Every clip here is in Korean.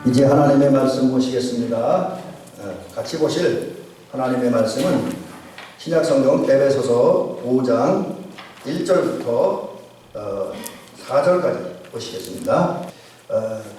이제 하나님의 말씀 보시겠습니다. 같이 보실 하나님의 말씀은 신약성경 에베소서 5장 1절부터 4절까지 보시겠습니다.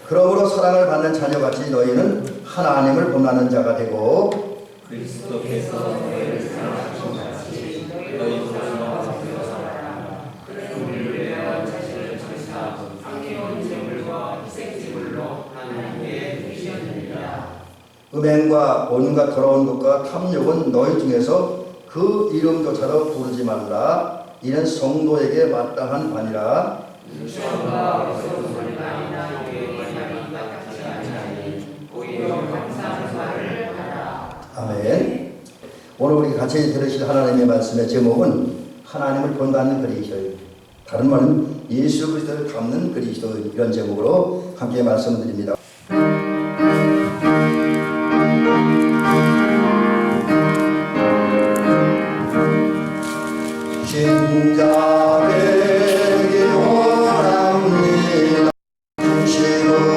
그러므로 사랑을 받는 자녀같이 너희는 하나님을 본하는 자가 되고 그리스도께서 너희를 사랑하신 같이 너희도 사랑하셨으라. 그리고 우리를 위하여 자신을 천사 아낌없는 제물과 희생 제물로 하나님께 드리셨느니라. 음행과 온갖 더러운 것과 탐욕은 너희 중에서 그 이름조차도 부르지 말라. 이는 성도에게 마땅한 관이라. 유치원과 어리석음을 나이나에게 원함이 같지 아니하니 오히려 감사를 하라. 아멘. 오늘 우리 같이 들으실 하나님의 말씀의 제목은 하나님을 본받는 그리스도인, 다른 말은 예수 그리스도를 닮는 그리스도인, 이런 제목으로 함께 말씀을 드립니다. 신자 되기 원합니다. 진심으로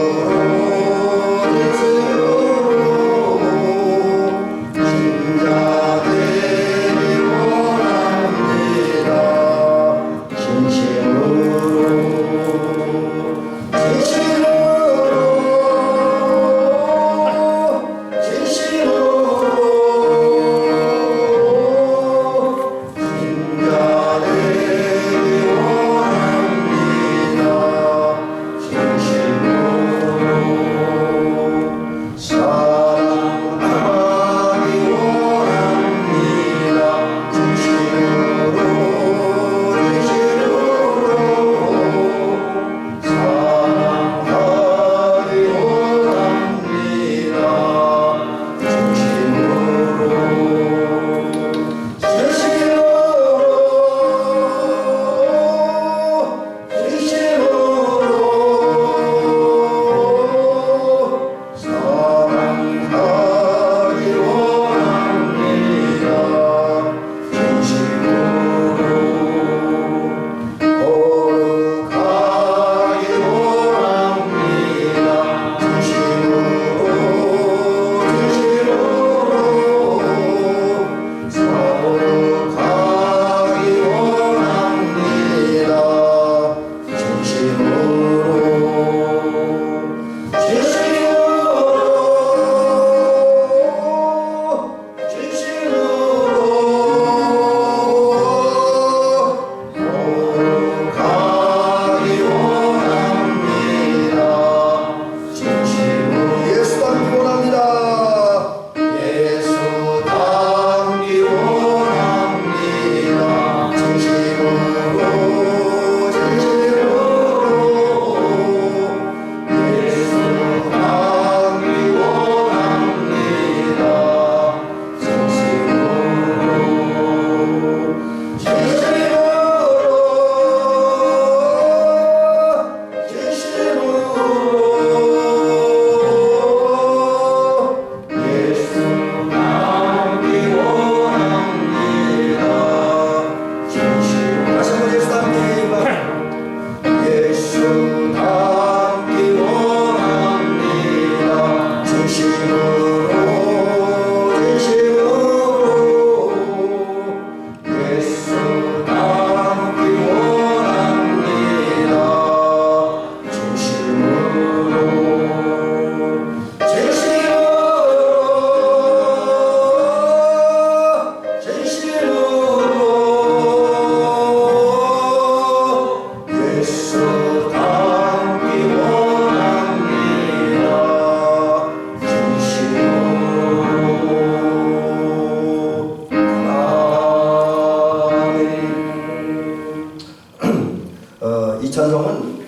예수로 신자 되기 원합니다. 진심으로 이 찬송은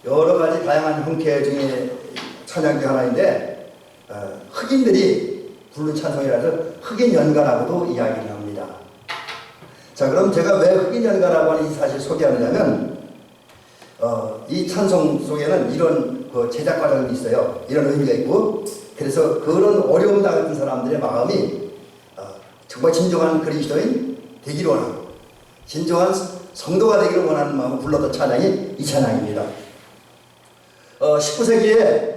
여러 가지 다양한 형태 중에 찬양 중 하나인데 흑인들이 부르는 찬송이라서 흑인 연가라고도 이야기를 합니다. 자, 그럼 제가 왜 흑인 연가라고 하는 이 사실 소개하느냐면 이 찬송 속에는 이런 제작 과정이 있어요. 이런 의미가 있고, 그래서 그런 어려움 당했던 사람들의 마음이 정말 진정한 그리스도인 되기를 원하고 진정한 성도가 되기를 원하는 마음을 불렀던 찬양이 이 찬양입니다. 19세기에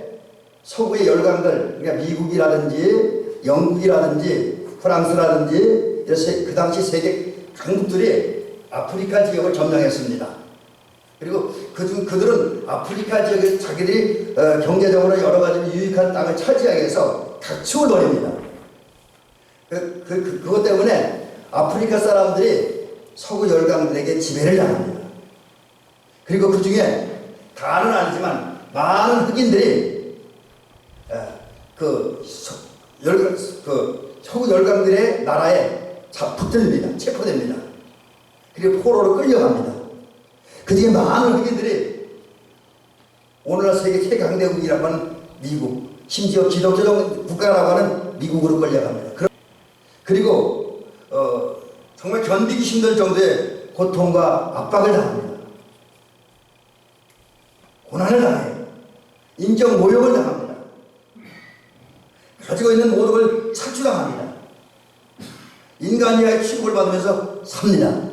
서구의 열강들, 그러니까 미국이라든지 영국이라든지 프랑스라든지 그 당시 세계 강국들이 아프리카 지역을 점령했습니다. 그리고 그들은 아프리카 지역에 자기들이 경제적으로 여러 가지 유익한 땅을 차지하기 위해서 각축을 벌입니다. 그것 때문에 아프리카 사람들이 서구 열강들에게 지배를 당합니다. 그리고 그 중에 다는 아니지만 많은 흑인들이 서구 열강들의 나라에 붙들립니다. 체포됩니다. 그리고 포로로 끌려갑니다. 그 중에 많은 흑인들이 오늘날 세계 최강대국이라고 하는 미국, 심지어 기독교적 국가라고 하는 미국으로 끌려갑니다. 그리고 정말 견디기 힘들 정도의 고통과 압박을 당합니다. 고난을 당해요. 인격 모욕을 당합니다. 가지고 있는 모든 걸 착취당합니다. 인간이야의 취급을 받으면서 삽니다.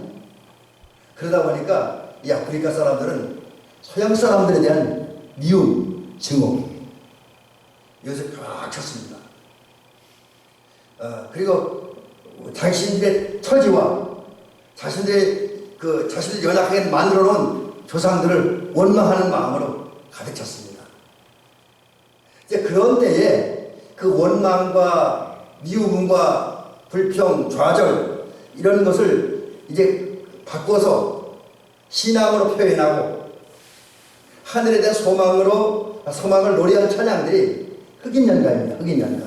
그러다 보니까 이 아프리카 사람들은 서양 사람들에 대한 미움, 증오 이것을 꽉 찼습니다. 그리고 자신들의 처지와 자신들 연약하게 만들어 놓은 조상들을 원망하는 마음으로 가득 찼습니다. 이제 그런 때에 그 원망과 미움과 불평, 좌절 이런 것을 이제 바꿔서 신앙으로 표현하고 하늘에 대한 소망을 노래하는 찬양들이 흑인 연가입니다. 흑인 연가.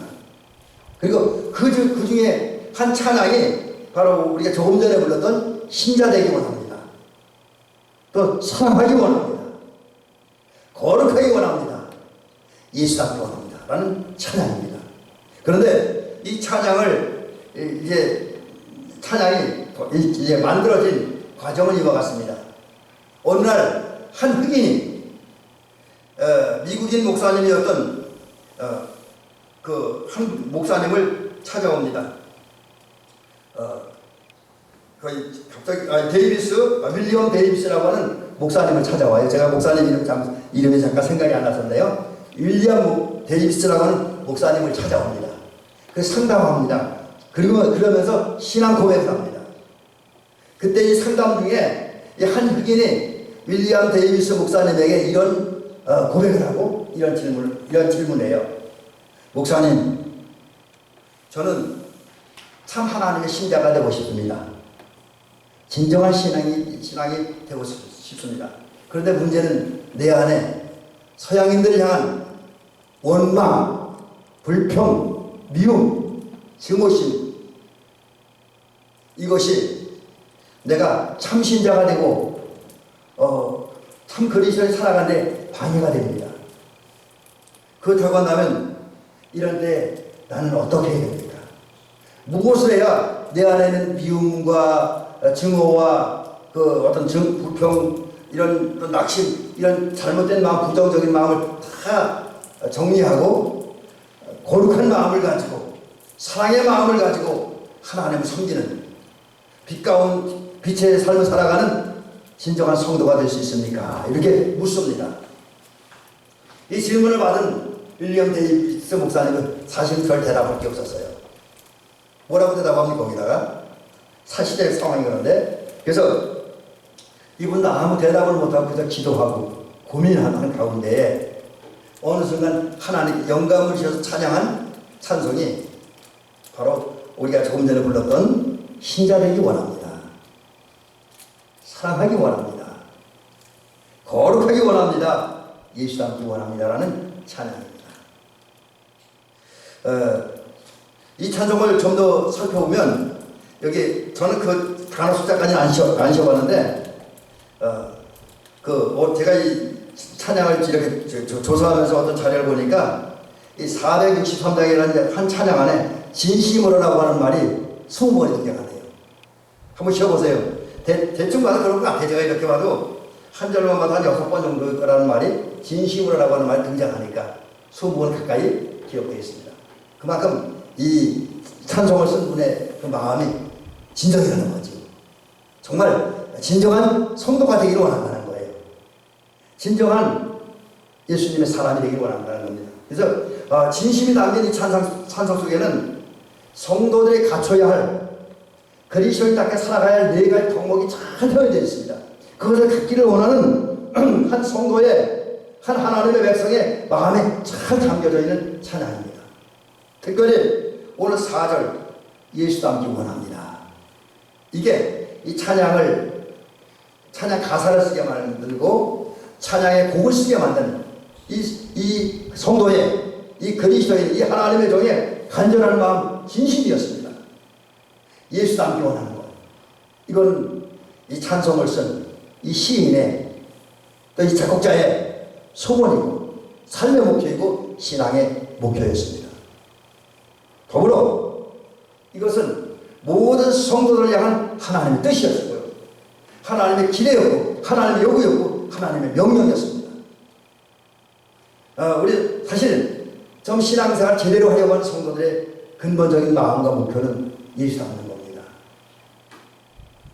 그리고 그 중에 한 찬양이 바로 우리가 조금 전에 불렀던 신자되기 원합니다. 또 사랑하기 원합니다. 거룩하기 원합니다. 예수 닮기 원합니다. 라는 찬양입니다. 그런데 이 찬양을 찬양이 만들어진 과정은 이와 같습니다. 어느 날 한 흑인이 미국인 목사님이었던 한 목사님을 찾아옵니다. 갑자기 윌리엄 데이비스라고 하는 목사님을 찾아와요. 제가 목사님 이름이 잠깐 생각이 안 났었는데요. 윌리엄 데이비스라고 하는 목사님을 찾아옵니다. 그래서 상담합니다. 그러면서 신앙 고백을 합니다. 그때 이 상담 중에 한 흑인이 윌리엄 데이비스 목사님에게 이런 고백을 하고 이런 질문을 해요. 목사님, 저는 참 하나님의 신자가 되고 싶습니다. 진정한 신앙이 되고 싶습니다. 그런데 문제는 내 안에 서양인들을 향한 원망, 불평, 미움, 증오심 이것이 내가 참 신자가 되고 참 그리스도를 살아가는데 방해가 됩니다. 그렇다고 한다면 이런 때 나는 어떻게 해야 됩니까? 무엇을 해야 내 안에는 미움과 증오와 어떤 불평 이런 낙심 이런 잘못된 마음 부정적인 마음을 다 정리하고 거룩한 마음을 가지고 사랑의 마음을 가지고 하나님을 섬기는 빛의 삶을 살아가는 진정한 성도가 될 수 있습니까? 이렇게 묻습니다. 이 질문을 받은 윌리엄 데이비스 목사님은 사실 별 대답할 게 없었어요. 뭐라고 대답합니까? 거기다가 사실의 상황이 그런데 그래서 이분도 아무 대답을 못하고 그저 기도하고 고민하는 가운데에 어느 순간 하나님 영감을 주셔서 찬양한 찬송이 바로 우리가 조금 전에 불렀던 신자되기 원합니다. 사랑하기 원합니다. 거룩하기 원합니다. 예수 닮기 원합니다라는 찬양입니다. 이 찬송을 좀 더 살펴보면 여기 저는 그 단어 숫자까지는 안 쉬어봤는데 제가 이 찬양을 이렇게 조사하면서 어떤 자료를 보니까 이 463장이라는 한 찬양 안에 진심으로라고 하는 말이 20번이 등장하네요. 한번 쉬어보세요. 대충 봐도 그런 것 같아요. 제가 이렇게 봐도 한 절만 봐도 한 6번 정도라는 말이 진심으로라고 하는 말이 등장하니까 20번 가까이 기록되어 있습니다. 그만큼 이 찬송을 쓴 분의 그 마음이 진정이라는 거죠. 정말 진정한 성도가 되기를 원한다는 거예요. 진정한 예수님의 사람이 되길 원한다는 겁니다. 그래서 진심이 담긴 이 찬송 속에는 성도들이 갖춰야 할 그리스도인답게 살아가야 할 네 가지 덕목이 잘 되어져 있습니다. 그것을 갖기를 원하는 한 성도의 한 하나님의 백성의 마음에 잘 담겨져 있는 찬양입니다. 특별히 오늘 4절 예수 닮기 원합니다. 이게 이 찬양 가사를 쓰게 만들고 찬양의 곡을 쓰게 만드는 이 성도의 이 그리스도의 이 하나님의 종의 간절한 마음 진심이었습니다. 예수 닮기 원하는 것. 이건 이 찬송을 쓴 이 시인의 또 이 작곡자의 소원이고 삶의 목표이고 신앙의 목표였습니다. 더불어 이것은 모든 성도들을 향한 하나님의 뜻이었고요. 하나님의 기대였고 하나님의 요구였고 하나님의 명령이었습니다. 우리 사실 좀 신앙생활 제대로 하려고 하는 성도들의 근본적인 마음과 목표는 예수 닮는 겁니다.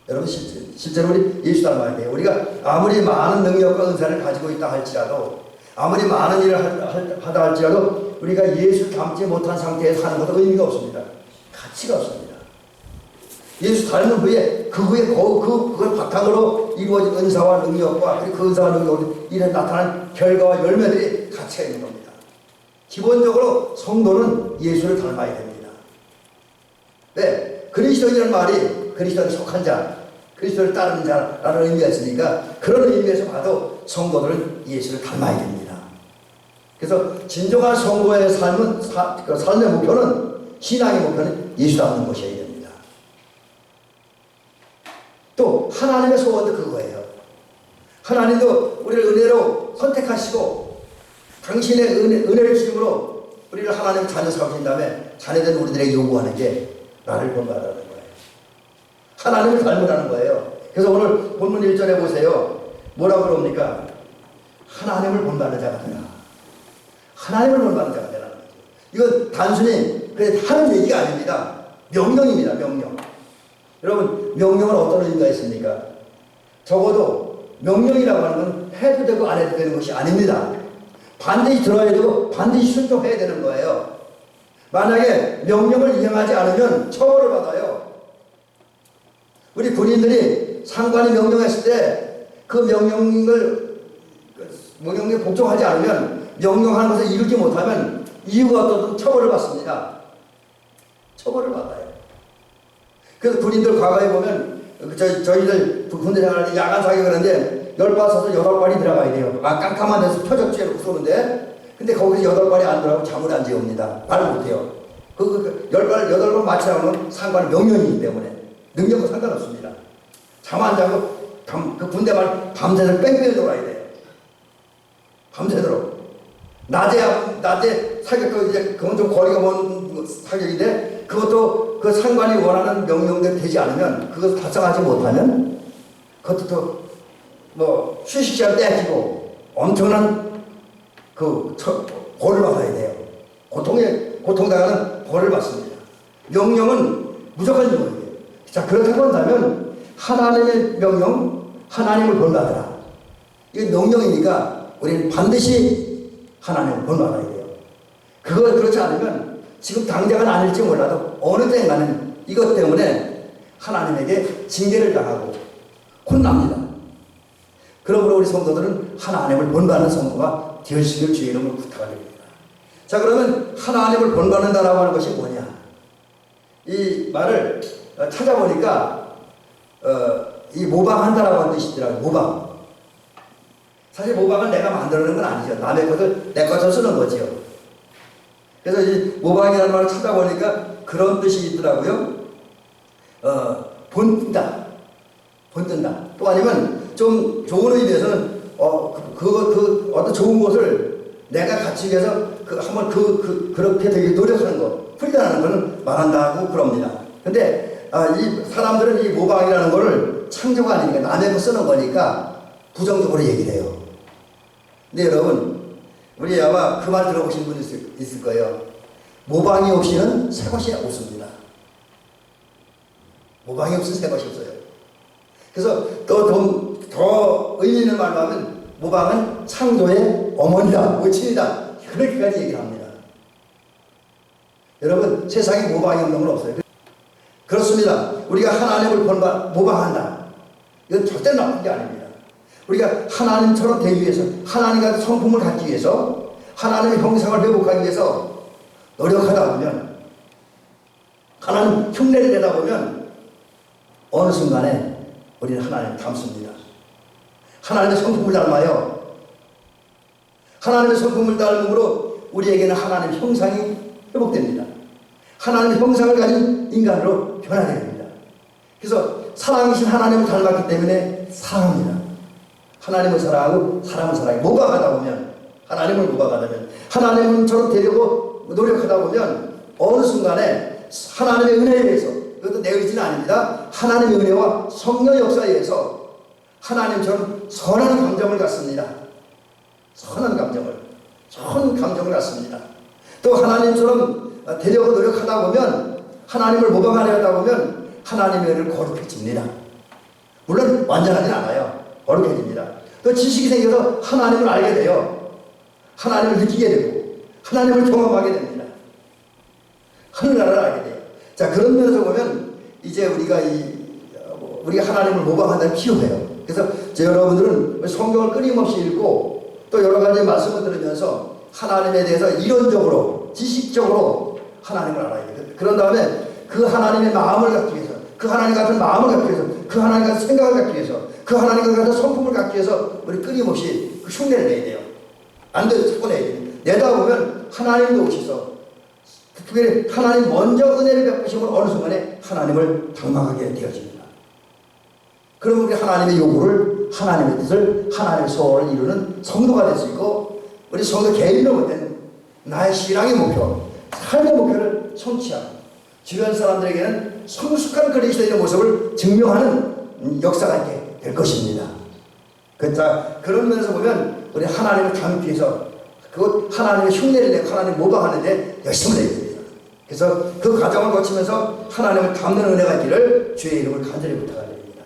여러분 실제로 우리 예수 닮아야 돼요. 우리가 아무리 많은 능력과 은사를 가지고 있다 할지라도 아무리 많은 일을 하다 할지라도 우리가 예수 닮지 못한 상태에 사는 것도 의미가 없습니다. 가치가 없습니다. 예수 닮은 후에 그 후에 그걸 바탕으로 이루어진 은사와 능력과 그 은사와 능력으로 이런 나타난 결과와 열매들이 가치가 있는 겁니다. 기본적으로 성도는 예수를 닮아야 됩니다. 네, 그리스도인이라는 말이 그리스도에 속한 자, 그리스도를 따르는 자라는 의미가 있으니까 그런 의미에서 봐도 성도들은 예수를 닮아야 됩니다. 그래서 진정한 성도의 삶의 목표는 신앙의 목표는 예수 닮는 것이어야 됩니다. 또 하나님의 소원도 그거예요. 하나님도 우리를 은혜로 선택하시고 당신의 은혜를 주심으로 우리를 하나님 자녀 삼으신 다음에 자녀된 우리들에게 요구하는 게 나를 본받으라는 거예요. 하나님을 닮으라는 거예요. 그래서 오늘 본문 1절에 보세요. 뭐라고 그럽니까? 하나님을 본받는 자가 되라. 하나님을 본받는 자가 되라는 거죠. 이건 단순히 하는 얘기가 아닙니다. 명령입니다. 명령. 여러분 명령은 어떤 의미가 있습니까? 적어도 명령이라고 하는 건 해도 되고 안 해도 되는 것이 아닙니다. 반드시 들어야 되고 반드시 순종해야 되는 거예요. 만약에 명령을 이행하지 않으면 처벌을 받아요. 우리 군인들이 상관이 명령했을 때 그 명령에 복종하지 않으면 명령하는 것을 이루지 못하면 이유가 어떤 처벌을 받습니다. 처벌을 받아요. 그래서 군인들 과거에 보면 저희들 군대 생활할 때 야간 사격을 하는데 10발 쏴서 8발이 들어가야 돼요. 깜깜한 데서 표적지에 쏘는데 근데 거기서 8발이 안 들어가고 잠을 안 재웁니다. 말 못해요. 8발 맞추라는 상관의 명령이기 때문에 능력과 상관없습니다. 잠 안 자고 그 군대 말 밤새도록 뺑뺑이 돌아야 돼요. 밤새도록. 낮에 사격도 이제 그건 좀 거리가 먼 사격인데 그것도 그 상관이 원하는 명령대로 되지 않으면 그것을 달성하지 못하면 그것도 또 뭐 휴식 시간 떼지고 엄청난 벌을 받아야 돼요. 고통당하는 벌을 받습니다. 명령은 무조건 이루어져요. 자, 그렇게 본다면 하나님의 명령, 하나님을 본받으라. 이게 명령이니까 우리는 반드시 하나님을 본받아야 돼요. 그걸 그렇지 않으면 지금 당장은 아닐지 몰라도 어느 때인가는 이것 때문에 하나님에게 징계를 당하고 혼납니다. 그러므로 우리 성도들은 하나님을 본받는 성도가 되어주시길 주의 이름으로 부탁드립니다. 자, 그러면 하나님을 본받는다라고 하는 것이 뭐냐? 이 말을 찾아보니까 이 모방한다라고 하는 뜻이더라고요. 모방. 사실 모방은 내가 만들어내는 건 아니죠. 남의 것을 내 것으로 쓰는 거죠. 그래서 이 모방이라는 말을 찾아보니까 그런 뜻이 있더라고요. 본뜬다. 본뜬다. 또 아니면 좀 좋은 의미에서는 어떤 좋은 것을 내가 갖추기 위해서 한번 그렇게 되게 노력하는 것, 훈련하는 것을 말한다고 그럽니다. 근데 이 사람들은 이 모방이라는 거를 창조가 아니니까 남의 거 쓰는 거니까 부정적으로 얘기를 해요. 근데 여러분, 우리 아마 그 말 들어보신 분 있을 거예요. 모방이 없이는 새 것이 없습니다. 모방이 없이는 새 것이 없어요. 그래서 더 의미 있는 말로 하면 모방은 창조의 어머니다, 모친이다. 그렇게까지 얘기를 합니다. 여러분, 세상에 모방이 없는 건 없어요. 그렇습니다. 우리가 하나님을 모방한다. 이건 절대 나쁜 게 아닙니다. 우리가 하나님처럼 되기 위해서, 하나님과 성품을 갖기 위해서, 하나님의 형상을 회복하기 위해서 노력하다 보면, 하나님 흉내를 내다 보면 어느 순간에 우리는 하나님을 닮습니다. 하나님의 성품을 닮아요. 하나님의 성품을 닮음으로 우리에게는 하나님의 형상이 회복됩니다. 하나님의 형상을 가진 인간으로 변하게 됩니다. 그래서 사랑이신 하나님을 닮았기 때문에 사랑합니다. 하나님을 사랑하고 사람을 사랑해. 모방하다 보면, 하나님을 모방하다 보면, 하나님처럼 되려고 노력하다 보면 어느 순간에 하나님의 은혜에 의해서, 이것도 내 의지는 아닙니다. 하나님의 은혜와 성령 역사에 의해서 하나님처럼 선한 감정을 갖습니다. 선한 감정을, 좋은 감정을 갖습니다. 또 하나님처럼 되려고 노력하다 보면, 하나님을 모방하려다 보면 하나님의 은혜를 거룩해집니다. 물론 완전하진 않아요. 거룩해집니다. 또 지식이 생겨서 하나님을 알게 돼요. 하나님을 느끼게 되고 하나님을 경험하게 됩니다. 하늘나라를 알게 돼요. 자, 그런 면에서 보면 이제 우리가 하나님을 모방한다는 필요해요. 그래서 여러분들은 성경을 끊임없이 읽고 또 여러 가지 말씀을 들으면서 하나님에 대해서 이론적으로, 지식적으로 하나님을 알아야 돼요. 그런 다음에 그 하나님의 마음을 갖기 위해서, 그 하나님 같은 마음을 갖기 위해서, 그 하나님 같은 생각을 갖기 위해서, 그 하나님 같은 성품을 갖기 위해서 우리 끊임없이 그 흉내를 내야 돼요. 안 돼도 자꾸 내야 돼요. 내다 보면 하나님도 오셔서, 특별히 하나님 먼저 은혜를 베푸시면 어느 순간에 하나님을 닮아가게 되어집니다. 그러면 우리 하나님의 요구를, 하나님의 뜻을, 하나님의 소원을 이루는 성도가 될 수 있고, 우리 성도 개인으로 볼 때는 나의 신앙의 목표, 삶의 목표를 성취하고 주변 사람들에게는 성숙한 그리스도인의 모습을 증명하는 역사가 있게 될 것입니다. 그런 면에서 보면 우리 하나님을 닮기 위해서 그 하나님의 흉내를 내고 하나님을 모방하는데 열심을 내야 됩니다. 그래서 그 과정을 거치면서 하나님을 닮는 은혜가 있기를 주의 이름을 간절히 부탁드립니다.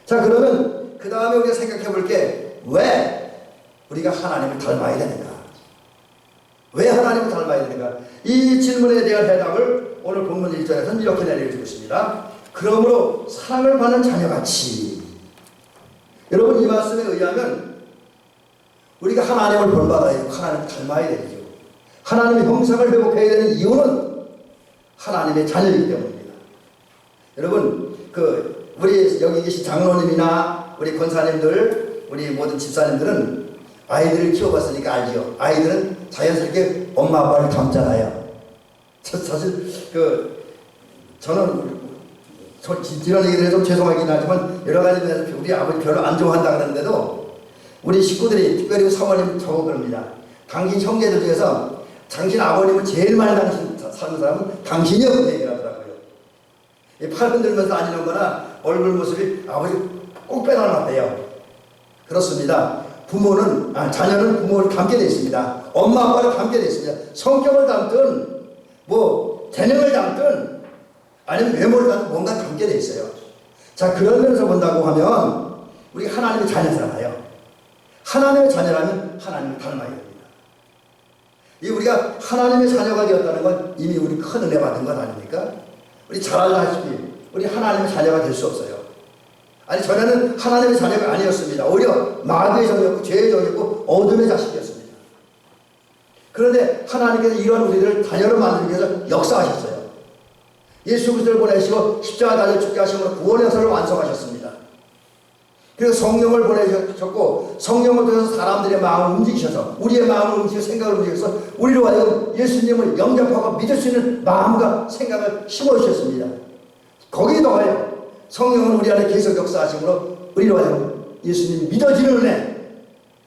자, 그러면 그 다음에 우리가 생각해 볼 게, 왜 우리가 하나님을 닮아야 되는가? 왜 하나님을 닮아야 되는가? 이 질문에 대한 대답을 오늘 본문 1절에서는 이렇게 내려주고 있습니다. 그러므로 사랑을 받는 자녀같이. 여러분, 이 말씀에 의하면 우리가 하나님을 본받아야 되고 하나님을 닮아야 되죠. 하나님의 형상을 회복해야 되는 이유는 하나님의 자녀이기 때문입니다. 여러분, 우리 여기 계신 장로님이나 우리 권사님들, 우리 모든 집사님들은 아이들을 키워봤으니까 알죠. 아이들은 자연스럽게 엄마 아빠를 닮잖아요. 사실 저는 이런 얘기를 해서 죄송하긴 하지만 여러 가지 면에서 우리 아버지 별로 안 좋아한다 그러는데도 우리 식구들이, 특별히 사모님 저보고 그럽니다. 당신 형제들 중에서 당신 아버님을 제일 많이 사는 사람은 당신이요, 그 얘기를 하더라고요. 팔 흔들면서 다니는 거나 얼굴 모습이 아버지 꼭 빼닮았대요. 그렇습니다. 자녀는 부모를 닮게 되어 있습니다. 엄마 아빠를 닮게 되어 있습니다. 성격을 닮든 재능을 닮든 아니면 외모를 닮든 뭔가 닮게 되어 있어요. 자, 그런 면에서 본다고 하면 우리 하나님의 자녀잖아요. 하나님의 자녀라면 하나님을 닮아야 됩니다. 우리가 하나님의 자녀가 되었다는 건 이미 우리 큰 은혜 받은 것 아닙니까? 우리 잘 알다시피 우리 하나님의 자녀가 될 수 없어요. 아니, 전에는 하나님의 자녀가 아니었습니다. 오히려 마귀의 종이었고 죄의 종이었고 어둠의 자식이었습니다. 그런데 하나님께서 이런 우리들을 자녀로 만들기 위해서 역사하셨어요. 예수 그리스도를 보내시고 십자가 달려 죽게 하심으로 구원의 역사를 완성하셨습니다. 그리고 성령을 보내셨고 성령을 통해서 사람들의 마음을 움직이셔서, 우리의 마음을 움직이셔서 생각을 움직여서 우리로 하여금 예수님을 영접하고 믿을 수 있는 마음과 생각을 심어주셨습니다. 거기에 더하여 성령은 우리 안에 계속 역사하심으로 우리로 하여금 예수님이 믿어지는 은혜,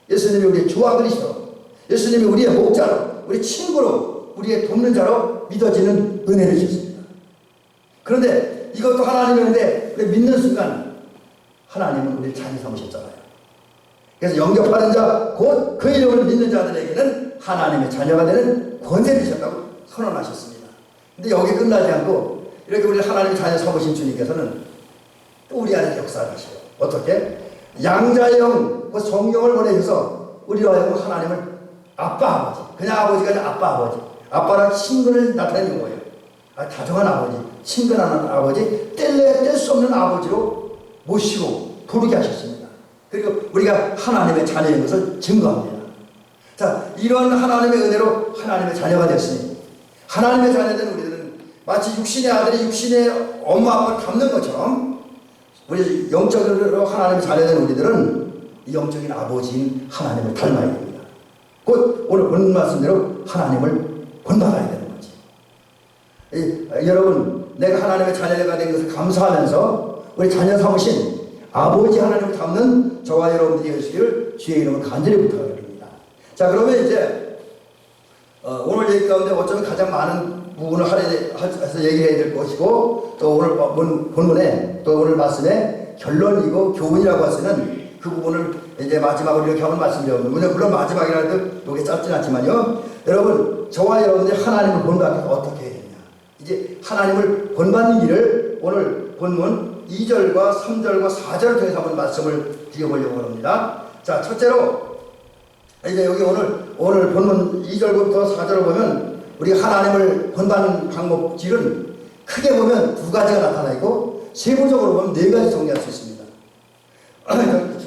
예수님이 우리의 주와 그리스도, 예수님이 우리의 목자로, 우리 친구로, 우리의 돕는 자로 믿어지는 은혜를 주셨습니다. 그런데 이것도 하나님의 은혜, 믿는 순간 하나님은 우리를 자녀 삼으셨잖아요. 그래서 영접하는 자, 곧 그 이름을 믿는 자들에게는 하나님의 자녀가 되는 권세를 주셨다고 선언하셨습니다. 근데 여기 끝나지 않고 이렇게 우리를 하나님의 자녀 삼으신 주님께서는 또 우리 안에 역사를 하셔요. 어떻게? 양자의 그 성령을 보내셔서 우리로 하여금 하나님을 아빠 아버지, 그냥 아버지가 아니라 아빠 아버지, 아빠랑 친근을 나타내는 거예요. 다정한 아버지, 친근한 아버지, 뗄래야 뗄 수 없는 아버지로 모시고 부르게 하셨습니다. 그리고 우리가 하나님의 자녀인 것을 증거합니다. 자, 이런 하나님의 은혜로 하나님의 자녀가 됐으니 하나님의 자녀된 우리들은 마치 육신의 아들이 육신의 엄마 아빠를 닮는 것처럼 우리 영적으로 하나님의 자녀된 우리들은 이 영적인 아버지인 하나님을 닮아야 됩니다. 곧 오늘 본 말씀대로 하나님을 본받아야 되는 거지. 여러분, 내가 하나님의 자녀가 된 것을 감사하면서 우리 자녀 삼으신 아버지 하나님을 닮는 저와 여러분들이 되시기를 주의 이름으로 간절히 부탁드립니다. 자, 그러면 이제 오늘 얘기 가운데 어쩌면 가장 많은 부분을 해서 얘기해야 될 것이고, 또 오늘 본문에 또 오늘 말씀의 결론이고 교훈이라고 할 수 있는 그 부분을 이제 마지막으로 이렇게 한번 말씀드려요. 물론 마지막이라도 이게 짧진 않지만요. 여러분, 저와 여러분들이 하나님을 본받기 어떻게 해야 되냐. 이제 하나님을 본받는 길을 오늘 본문 2절과 3절과 4절을 통해서 한번 말씀을 드려보려고 합니다. 자, 첫째로 이제 여기 오늘 본문 2절부터 4절을 보면 우리가 하나님을 본받는 방법질은 크게 보면 두 가지가 나타나 있고 세부적으로 보면 네 가지 정리할 수 있습니다.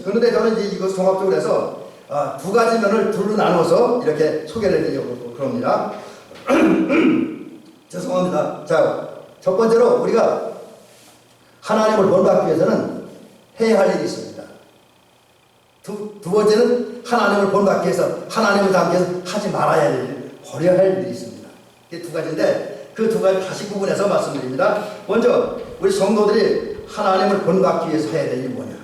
그런데 저는 이제 이것을 종합적으로 해서 두 가지 면을 둘로 나눠서 이렇게 소개를 해드리려고 그럽니다. 죄송합니다. 자, 첫 번째로 우리가 하나님을 본받기 위해서는 해야 할 일이 있습니다. 두 번째는 하나님을 본받기 위해서 하나님을 닮기 위해서 하지 말아야 할 일, 버려야 할 일이 있습니다. 이게 두 가지인데 그 두 가지 다시 구분해서 말씀드립니다. 먼저 우리 성도들이 하나님을 본받기 위해서 해야 될 일이 뭐냐?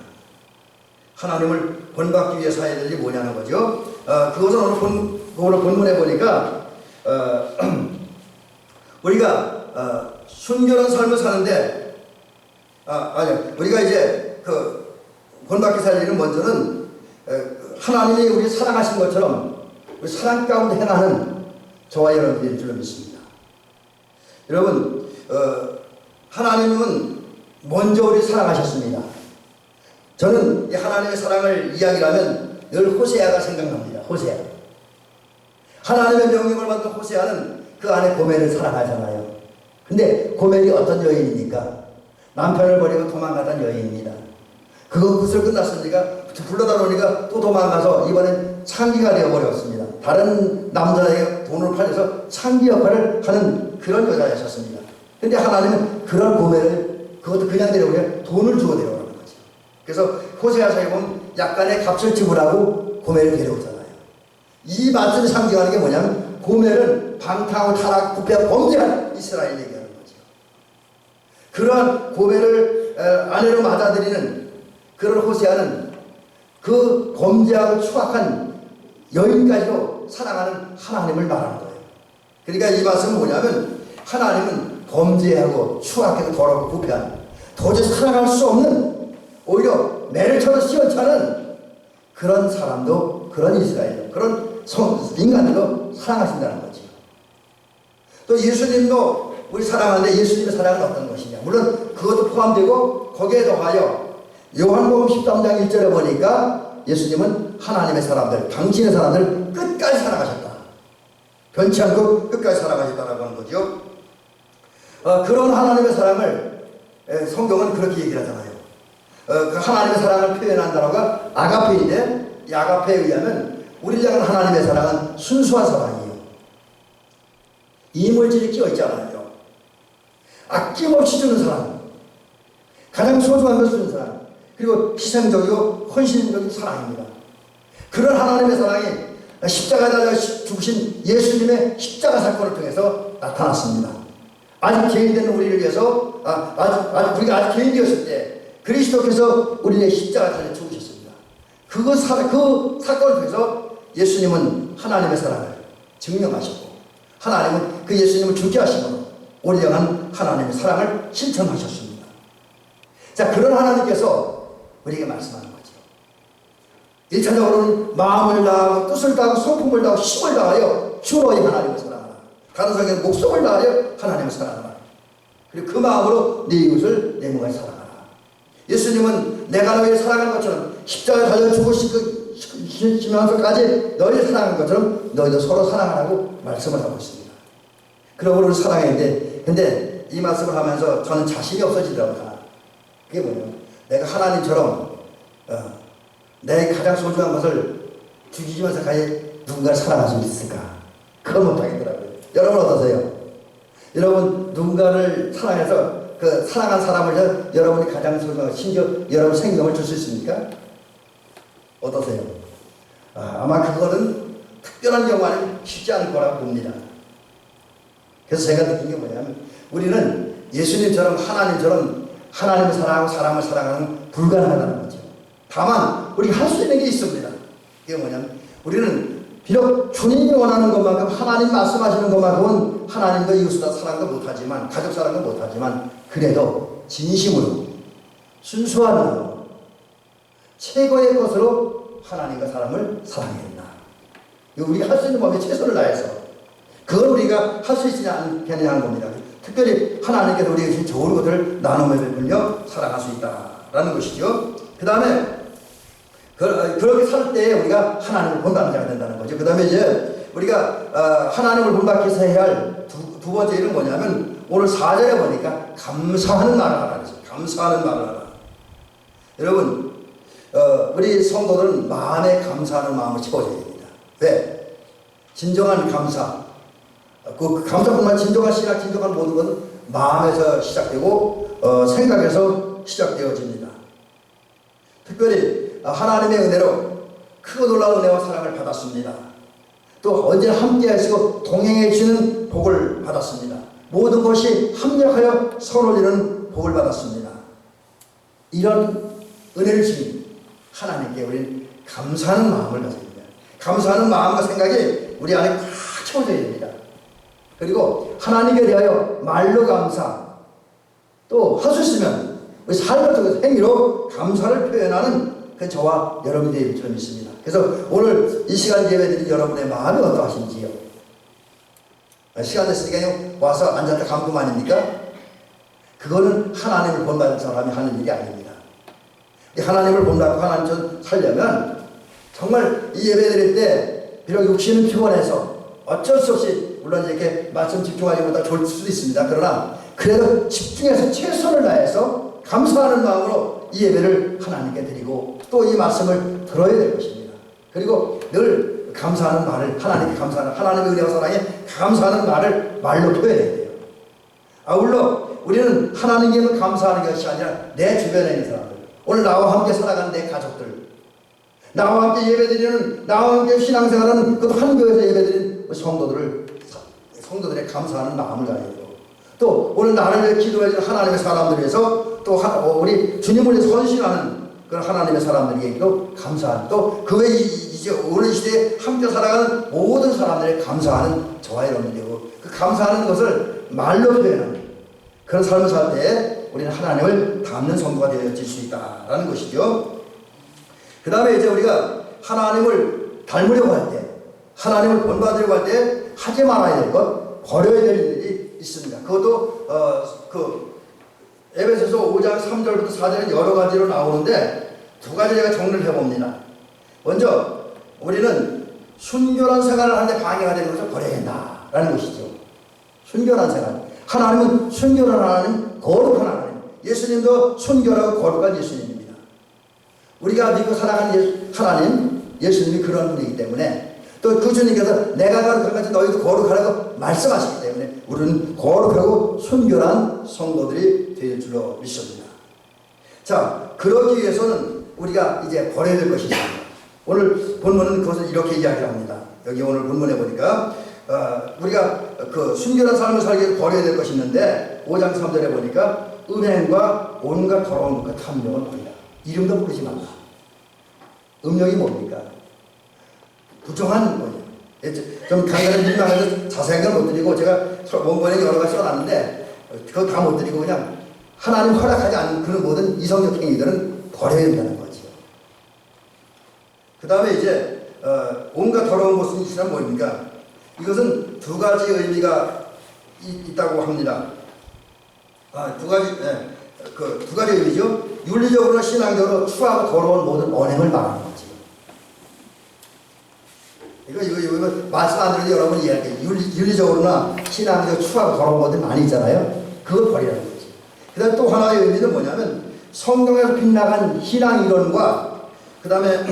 하나님을 본받기 위해서 해야 될 일이 뭐냐는 거죠. 그것은 오늘 본문에 보니까 우리가 순결한 삶을 사는데 우리가 이제 그 본받기 살 일은 먼저는 하나님이 우리 사랑하신 것처럼 우리 사랑 가운데 행하는 저와 여러분들일 줄로 믿습니다. 여러분, 하나님은 먼저 우리 사랑하셨습니다. 저는 이 하나님의 사랑을 이야기하면 늘 호세아가 생각납니다. 호세아. 하나님의 명령을 받은 호세아는 그 안에 고멜을 사랑하잖아요. 근데 고멜이 어떤 여인입니까? 남편을 버리고 도망가던 여인입니다. 그것을 끝났으니까 불러다 놓으니까 또 도망가서 이번엔 창기가 되어버렸습니다. 다른 남자에게 돈을 팔려서 창기 역할을 하는 그런 여자였었습니다. 근데 하나님은 그런 고멜을 그것도 그냥 데려오냐 돈을 주고 데려오는 거죠. 그래서 호세아서에 보면 약간의 값을 지불하고 고멜을 데려오잖아요. 이 말씀이 상징하는 게 뭐냐면 고멜은 방탕하고 타락, 부패하고 범죄한 이스라엘 얘기하는 거죠. 그러한 고멜을 아내로 맞아들이는 그런 호세아는 그 범죄하고 추악한 여인까지도 사랑하는 하나님을 말하는 거예요. 그러니까 이 말씀은 뭐냐면 하나님은 범죄하고 추악하고 더럽고 부패한 도저히 사랑할 수 없는 오히려 매를 쳐도 시원찮은 그런 사람도 그런 이스라엘 그런 인간들도 사랑하신다는 거죠. 또 예수님도 우리 사랑하는데 예수님의 사랑은 어떤 것이냐. 물론 그것도 포함되고 거기에 더하여 요한복음 13장 1절에 보니까 예수님은 하나님의 사람들, 당신의 사람들 끝까지 사랑하셨다. 변치 않고 끝까지 사랑하셨다라고 하는 거죠. 그런 하나님의 사랑을 성경은 그렇게 얘기를 하잖아요. 그 하나님의 사랑을 표현한다라고 아가페인데 이 아가페에 의하면 우리를 향한 하나님의 사랑은 순수한 사랑이에요. 이물질이 끼어있지 않아요. 아낌없이 주는 사랑, 가장 소중한 것을 주는 사랑, 그리고 희생적이고 헌신적인 사랑입니다. 그런 하나님의 사랑이 십자가에 달려 죽으신 예수님의 십자가 사건을 통해서 나타났습니다. 아직 개인된 우리를 위해서 우리가 아직 개인되었을 때 그리스도께서 우리의 십자가에 달려 죽으셨습니다. 그 사건을 통해서 예수님은 하나님의 사랑을 증명하셨고 하나님은 그 예수님을 죽게 하심으로 우리를 향한 하나님의 사랑을 실천하셨습니다. 자, 그런 하나님께서 우리에게 말씀하는 거죠. 1차적으로는 마음을 다하고 뜻을 다하고 성품을 다하고 힘을 다하여 주 너희 하나님을 사랑하라. 다른 성경은 목숨을 다하여 하나님을 사랑하라. 그리고 그 마음으로 네 이웃을 내 몸같이 사랑하라. 예수님은 내가 너희를 사랑한 것처럼 십자가에 달려 죽으시면서까지 너희를 사랑한 것처럼 너희도 서로 사랑하라고 말씀을 하고 있습니다. 그러므로 우리 사랑했는데, 근데 이 말씀을 하면서 저는 자신이 없어지더라고요. 그게 뭐냐면, 내가 하나님처럼 내 가장 소중한 것을 죽이면서까지 누군가를 사랑할 수 있을까? 그걸 못하겠더라고요. 여러분 어떠세요? 여러분 누군가를 사랑해서 그 사랑한 사람을 여러분이 가장 소중한, 심지어 여러분 생명을 줄 수 있습니까? 어떠세요? 아마 그거는 특별한 경우 아니면 쉽지 않을 거라고 봅니다. 그래서 제가 느낀 게 뭐냐면, 우리는 예수님처럼 하나님처럼 하나님을 사랑하고 사람을 사랑하는 불가능하다는 거죠. 다만 우리가 할 수 있는 게 있습니다. 그게 뭐냐면, 우리는 비록 주님이 원하는 것만큼, 하나님 말씀하시는 것만큼은 하나님과 이웃을 사랑도 못하지만, 가족 사랑도 못하지만, 그래도 진심으로 순수한 마음으로 최고의 것으로 하나님과 사람을 사랑해야 된다. 우리가 할 수 있는 법에 최선을 다해서 그걸 우리가 할 수 있지 않겠냐 하는 겁니다. 특별히 하나님께서 우리에게 주신 좋은 것들을 나눔에 베풀며 살아갈 수 있다라는 것이죠. 그 다음에 그렇게 살 때 우리가 하나님을 본받는 자가 된다는 거죠. 그 다음에 이제 우리가 하나님을 본받기 위해서 해야 할 두 번째 일은 뭐냐면, 오늘 4절에 보니까 감사하는 말을 하라 그랬어요. 감사하는 말을 하라. 여러분, 우리 성도들은 마음에 감사하는 마음을 채워줘야 됩니다. 왜? 진정한 감사, 그 감사뿐만 아니라 진정한 신앙, 진정한 모든 것은 마음에서 시작되고 생각에서 시작되어집니다. 특별히 하나님의 은혜로 크고 놀라운 은혜와 사랑을 받았습니다. 또 언제나 함께 하시고 동행해 주시는 복을 받았습니다. 모든 것이 합력하여 서로 이루는 복을 받았습니다. 이런 은혜를 주신 하나님께 우리는 감사하는 마음을 가져야 됩니다. 감사하는 마음과 생각이 우리 안에 꽉 채워져야 됩니다. 그리고 하나님께 대하여 말로 감사, 또 할 수 있으면 우리 삶을 통해서 행위로 감사를 표현하는 그 저와 여러분이 될 줄 믿습니다. 그래서 오늘 이 시간 예배드린 여러분의 마음이 어떠하신지요? 시간 됐으니까 와서 앉았다 가면 그만입니까? 그거는 하나님을 본받는 사람이 하는 일이 아닙니다. 하나님을 본받고 하나님처럼 살려면 정말 이 예배 드릴 때 비록 육신은 피곤해서 어쩔 수 없이 물론 이렇게 말씀 집중하지 못하고 졸 수도 있습니다. 그러나 그래도 집중해서 최선을 다해서 감사하는 마음으로 이 예배를 하나님께 드리고 또 이 말씀을 들어야 될 것입니다. 그리고 늘 감사하는 말을, 하나님께 감사하는, 하나님의 은혜와 사랑에 감사하는 말을 말로 표현해야 돼요. 아울러 우리는 하나님께 감사하는 것이 아니라 내 주변에 있는 사람들, 오늘 나와 함께 살아가는 내 가족들, 나와 함께 예배드리는, 나와 함께 신앙생활하는 그 한 교회에서 예배드리는 성도들의 감사하는 마음을 가져야 돼요. 또 오늘 나를 위해 기도해주는 하나님의 사람들 위해서 또 우리 주님을 위해 헌신하는 그런 하나님의 사람들에게도 감사하는, 또 그 외에 이제 오늘 시대에 함께 살아가는 모든 사람들의 감사하는 저와 여러분들이고, 그 감사하는 것을 말로 표현하는 그런 삶을 살 때 우리는 하나님을 닮는 성도가 되어질 수 있다라는 것이죠. 그 다음에 이제 우리가 하나님을 닮으려고 할 때, 하나님을 본받으려고 할 때 하지 말아야 될 것, 버려야 될 일이 있습니다. 그것도 에베소서 5장 3절부터 4절은 여러 가지로 나오는데 두 가지 제가 정리를 해봅니다. 먼저 우리는 순결한 생활을 하는데 방해가 되는 것을 버려야 된다라는 것이죠. 순결한 생활. 하나님은 순결한 하나님, 거룩한 하나님. 예수님도 순결하고 거룩한 예수님입니다. 우리가 믿고 살아가는 하나님, 예수님이 그런 분이기 때문에, 또 그 주님께서 내가 거룩한 같이 너희도 거룩하라고 말씀하시기 때문에 우리는 거룩하고 순결한 성도들이 될 줄로 믿습니다. 자, 그러기 위해서는 우리가 이제 버려야 될 것이 있습니다. 오늘 본문은 그것을 이렇게 이야기를 합니다. 여기 오늘 본문에 보니까 우리가 그 순결한 삶을 살기 위해 버려야 될 것이 있는데 5장 3절에 보니까 음행과 온갖 더러운 것과 탐욕을 버리라. 이름도 부르지 말라. 음욕이 뭡니까? 부정한 거예요. 좀 강연을 민망해서 자세한 걸 못 드리고 제가 원본에 여러 가지 써놨는데 그거 다 못 드리고 그냥 하나님 허락하지 않는 그런 모든 이성적 행위들은 버려야 된다는 거죠. 그 다음에 이제 온갖 더러운 것은 있으면 뭡니까? 이것은 두 가지 의미가 있다고 합니다. 두 가지 의미죠. 윤리적으로 신앙적으로 추하고 더러운 모든 언행을 말하는 거지. 이거 말씀 안 들어도 여러분이 이해할게요. 윤리적으로나 신앙적으로 추하고 더러운 것들 많이 있잖아요. 그걸 버리라는 거지. 그 다음에 또 하나의 의미는 뭐냐면 성경에서 빗나간 신앙 이론과 그 다음에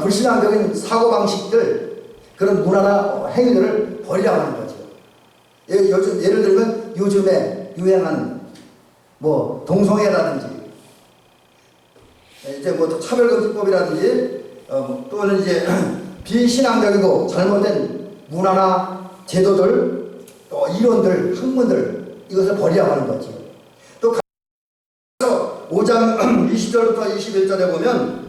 불신앙적인 사고방식들, 그런 문화나 행위들을 버리라고 하는 거죠. 예를 들면 요즘에 유행하는 뭐 동성애라든지 이제 뭐 차별금지법이라든지 또는 이제 비신앙적이고 잘못된 문화나 제도들, 또 이론들, 학문들, 이것을 버리라고 하는 거죠. 또 5장 20절부터 21절에 보면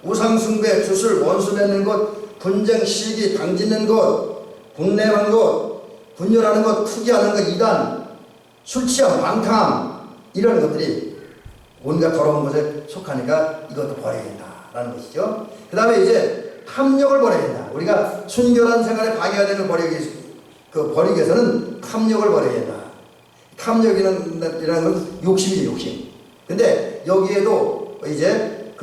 우상숭배, 주술, 원수 맺는 것, 분쟁, 시기, 당짓는 것, 분냄하는 것, 분열하는 것, 투기하는 것, 이단, 술 취함, 방탕함, 이런 것들이 온갖 더러운 것에 속하니까 이것도 버려야 된다라는 것이죠. 그 다음에 이제 탐욕을 버려야 된다. 우리가 순결한 생활에 방해가 되는 버리기 위해서는 탐욕을 버려야 된다. 탐욕이라는 건 욕심이죠, 욕심. 근데 여기에도 이제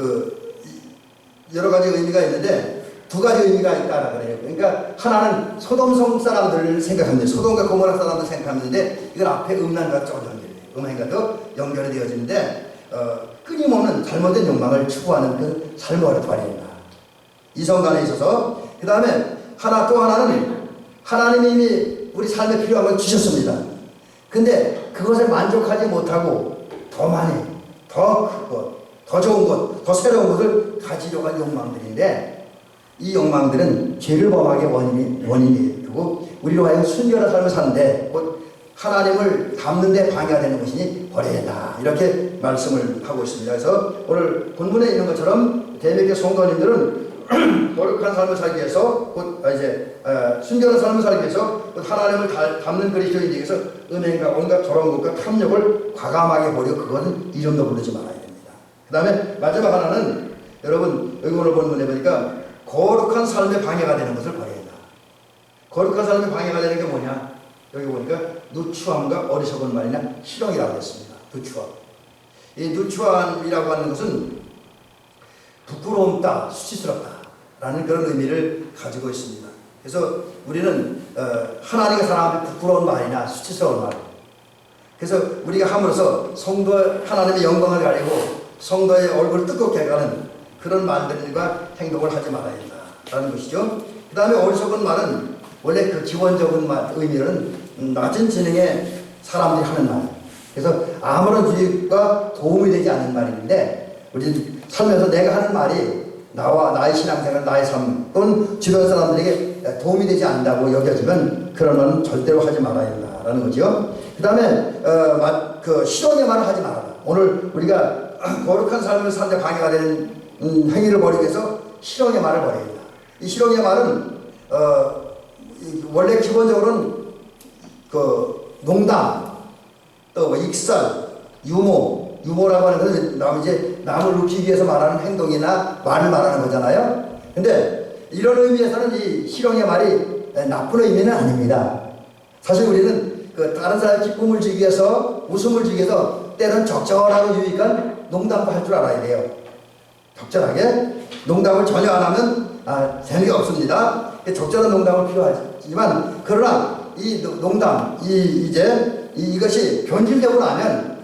여러 가지 의미가 있는데 두 가지 의미가 있다라고 그래요. 그러니까 하나는 소돔성 사람들을 생각합니다. 소돔과 고모라 사람들 생각하는데 이건 앞에 음란과 좀 연결돼요. 음란과도 연결이 되어지는데 끊임없는 잘못된 욕망을 추구하는 그 삶을 버려야 된다. 이성간에 있어서. 그 다음에 또 하나는 하나님이 우리 삶에 필요한 걸 주셨습니다. 근데 그것에 만족하지 못하고 더 많이, 더 크고, 더 좋은 것, 더 새로운 것을 가지려고 하는 욕망들인데 이 욕망들은 죄를 범하게 원인이 되고 우리로 하여금 순결한 삶을 사는데 곧 하나님을 닮는 데 방해가 되는 것이니 버려야 된다. 이렇게 말씀을 하고 있습니다. 그래서 오늘 본문에 있는 것처럼 대백의 성도님들은 거룩한 삶을 살기 위해서 곧 순결한 삶을 살기 위해서 곧 하나님을 닮는 그리스도인이 되기 위해서 은행과 온갖 더러운 것과 탐욕을 과감하게 버리고 그것은 이름도 부르지 말아야 됩니다. 그 다음에 마지막 하나는 여러분 여기 오늘 본문에 보니까 거룩한 삶에 방해가 되는 것을 버려야 된다. 거룩한 삶에 방해가 되는 게 뭐냐? 여기 보니까 누추함과 어리석은 말이나 희롱이라고 했습니다. 누추함. 이 누추함이라고 하는 것은 부끄러움다, 수치스럽다라는 그런 의미를 가지고 있습니다. 그래서 우리는 하나님과 사람한테 부끄러운 말이나 수치스러운 말, 그래서 우리가 함으로써 성도 하나님의 영광을 가리고 성도의 얼굴을 뜨겁게 가는 그런 말들과 행동을 하지 말아야 된다라는 것이죠. 그 다음에 어리석은 말은 원래 그 기본적인 의미는 낮은 지능의 사람들이 하는 말. 그래서 아무런 주의가 도움이 되지 않는 말인데 우리 살면서 내가 하는 말이 나의 신앙생활, 나의 삶 또는 주변 사람들에게 도움이 되지 않는다고 여겨지면 그런 말은 절대로 하지 말아야 된다라는 거죠. 그 다음에 실언의 말을 하지 말아라. 오늘 우리가 거룩한 삶을 사는데 방해가 되는 행위를 버리기 위해서 실언의 말을 버려야 된다. 이 실언의 말은 원래 기본적으로는 농담, 또 익살, 유모라고 하는 것은 남을 웃기기 위해서 말하는 행동이나 말을 말하는 거잖아요. 근데 이런 의미에서는 이 실언의 말이 나쁜 의미는 아닙니다. 사실 우리는 다른 사람의 기쁨을 주기 위해서, 웃음을 주기 위해서 때로는 적절하고 유익한 농담도 할 줄 알아야 돼요. 적절하게. 농담을 전혀 안 하면 재미가 없습니다. 적절한 농담은 필요하지만 그러나 이 농담, 이것이 변질되고 나면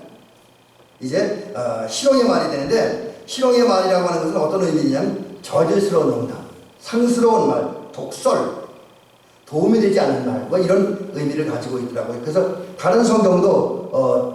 이제 실용의 말이 되는데 실용의 말이라고 하는 것은 어떤 의미냐면 저질스러운 농담, 상스러운 말, 독설, 도움이 되지 않는 말, 뭐 이런 의미를 가지고 있더라고요. 그래서 다른 성경도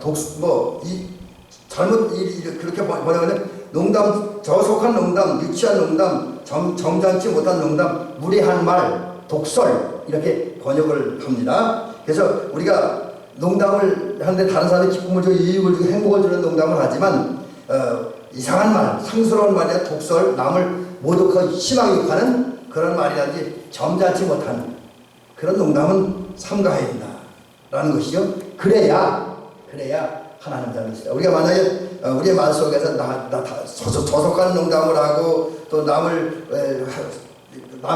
그렇게 번역하면 농담, 저속한 농담, 유치한 농담, 점잖지 못한 농담, 무례한 말, 독설 이렇게 번역을 합니다. 그래서 우리가 농담을 하는데 다른 사람의 기쁨을 주고 유익을 주고 행복을 주는 농담을 하지만 이상한 말, 상스러운 말이나 독설, 남을 모독하고 심하게 욕하는 그런 말이라든지 점잖지 못한 그런 농담은 삼가해야 된다라는 것이죠. 그래야 하나님 닮은 것이다. 우리가 만약에 우리의 말 속에서 저속한 농담을 하고 또 남의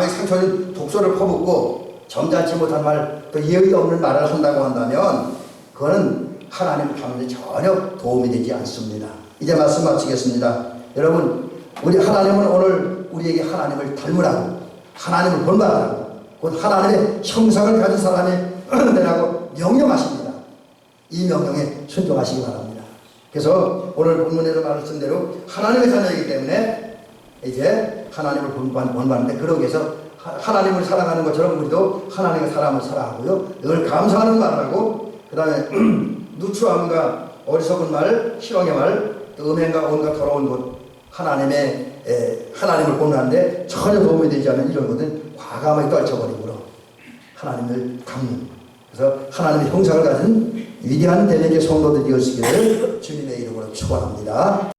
상처는 독소를 퍼붓고 점잖지 못한 말, 또 예의 없는 말을 한다고 한다면 그거는 하나님 닮는 데 전혀 도움이 되지 않습니다. 이제 말씀 마치겠습니다. 여러분, 우리 하나님은 오늘 우리에게 하나님을 닮으라고, 하나님을 본받으라고, 곧 하나님의 형상을 가진 사람이 되라고 명령하십니다. 이 명령에 순종하시기 바랍니다. 그래서 오늘 본문에서 말씀대로 하나님의 자녀이기 때문에 이제 하나님을 본받는데, 그러기 위해서 하나님을 사랑하는 것처럼 우리도 하나님의 사람을 사랑하고요, 늘 감사하는 말을 하고, 그 다음에 누추함과 어리석은 말, 희롱의 말, 또 음행과 온갖 더러운 것, 하나님을 본받는데 전혀 도움이 되지 않는 이런 것은 과감하게 떨쳐버리므로 하나님을 닮는, 그래서 하나님의 형상을 가진 위대한 대적의 성도들이 되었으기를 주님의 이름으로 축원합니다.